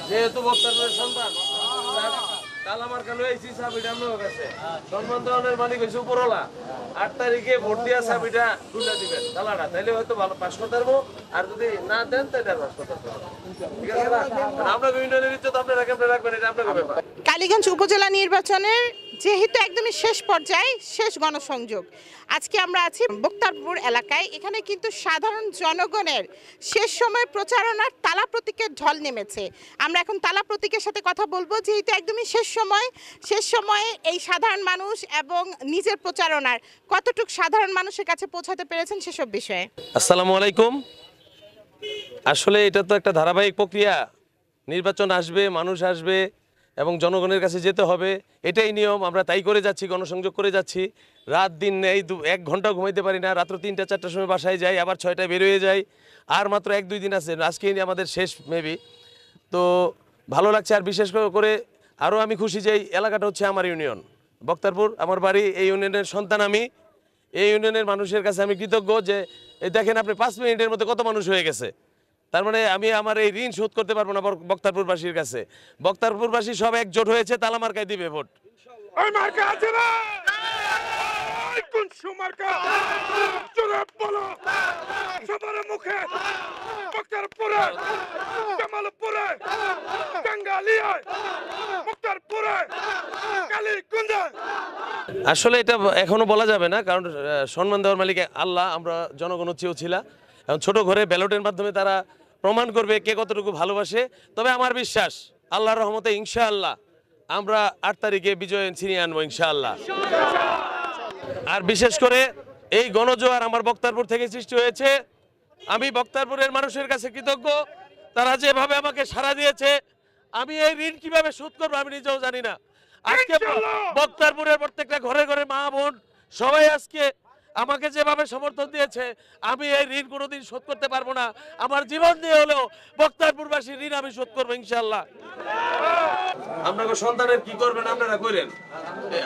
যেহেতু বক্তারের সন্তান তালামার্কা লইছি চাবিটা আমার কাছে সম্মান দেওয়ানের মালিক হয়েছে উপরওয়ালা 8 তারিখে ভোট দিয়া চাবিটা খুলে দিবেন তালাটা তাইলে হয়তো ভালো পাস করতে পারবো আর যদি না দেন তাহলে আর পাস করতে পারবো ঠিক আছে না আপনাকে ইউনিয়নের ইজ্জত আপনারা কেমনে রাখবেন এটা আপনাকে ব্যাপার কালীগঞ্জ উপজেলা নির্বাচনের যেহেতু একদমই শেষ পর্যায়ে শেষ গণসংযোগ আজকে আমরা আছি বক্তারপুর এলাকায় এখানে কিন্তু সাধারণ জনগণের শেষ সময় প্রচারণার তালা প্রতীকের ঢল নেমেছে আমরা এখন তালা প্রতীকের সাথে কথা বলবো যেহেতু একদমই শেষ সময়ে এই সাধারণ মানুষ এবং নিজের প্রচারণার কতটুকু সাধারণ মানুষের কাছে পৌঁছাতে পেরেছেন সেসব বিষয়ে। আসসালামু আলাইকুম। আসলে এটা তো একটা ধারাবাহিক প্রক্রিয়া, নির্বাচন আসবে, মানুষ আসবে এবং জনগণের কাছে যেতে হবে, এটাই নিয়ম। আমরা তাই করে যাচ্ছি, গণসংযোগ করে যাচ্ছি। রাত দিন এই 1 ঘন্টা ঘুমাইতে পারি না, রাত্র 3টা 4টার সময় বাসায় যাই, আবার 6টায় বের হয়ে যাই। আর মাত্র 1-2 দিন আছে, আজকেই আমাদের শেষ মেবি। তো ভালো লাগছে। আর বিশেষ করে আরও আমি খুশি যে এই এলাকাটা হচ্ছে আমার ইউনিয়ন বক্তারপুর, আমার বাড়ি, এই ইউনিয়নের সন্তান আমি। এই ইউনিয়নের মানুষের কাছে আমি কৃতজ্ঞ যে এই দেখেন আপনি 5 মিনিটের মধ্যে কত মানুষ হয়ে গেছে। তার মানে আমি আমার এই ঋণ শোধ করতে পারবো না বক্তারপুরবাসীর কাছে। বক্তারপুরবাসী সব একজোট হয়েছে, তালা মার্কায় দিবে ভোট। আসলে এটা এখনো বলা যাবে না, কারণ সম্মান দেওয়ার মালিক আল্লাহ, আমরা জনগণ হচ্ছে ছিলা। এখন ছোট ঘরে ব্যালটের মাধ্যমে তারা প্রমাণ করবে কে কতটুকু ভালোবাসে। তবে আমার বিশ্বাস আল্লাহর রহমতে ইনশাআল্লাহ আমরা 8 তারিখে বিজয় ছিনিয়ে আনবো ইনশাআল্লাহ। আর বিশেষ করে এই গণজোয়ার আমার বক্তারপুর থেকে সৃষ্টি হয়েছে। আমি বক্তারপুরের মানুষের কাছে কৃতজ্ঞ, তারা যেভাবে আমাকে সাড়া দিয়েছে। আমি এই ঋণ কিভাবে শোধ করবো আমি নিজেও জানি না। আজকে বক্তারপুরের প্রত্যেকটা ঘরে ঘরে মা বোন সবাই আজকে আমাকে যেভাবে সমর্থন দিয়েছে, আমি এই ঋণ কোনোদিন শোধ করতে পারবো না। আমার জীবন দিয়ে হলেও বক্তারপুরবাসীর ঋণ আমি শোধ করবো ইনশাআল্লাহ। আপনাকে সন্তানের কি করবেন আপনারা করেন,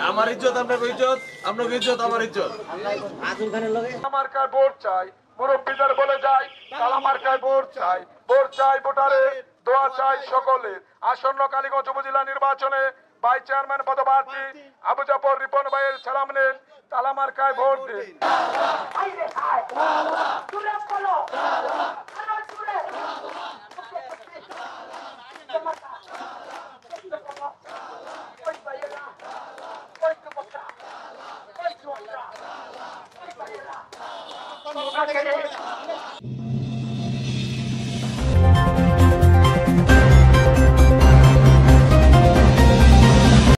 আমার ইজ্জত আপনাকে ইজ্জত, আপনাকে ইজ্জত আমার ইজ্জত। মার্কায় ভোট চাই, মুরব্বীদের বলে যাই তালা মার্কায় ভোট চাই, ভোট চাই ভোটারে, দোয়া চাই সকলের। আসন্ন কালীগঞ্জ উপজেলা নির্বাচনে ভাইস চেয়ারম্যান পদপ্রার্থী আবু জাফর রিপন ভাইয়ের সালাম নেন, তালা মার্কায় ভোট দিন। Okay.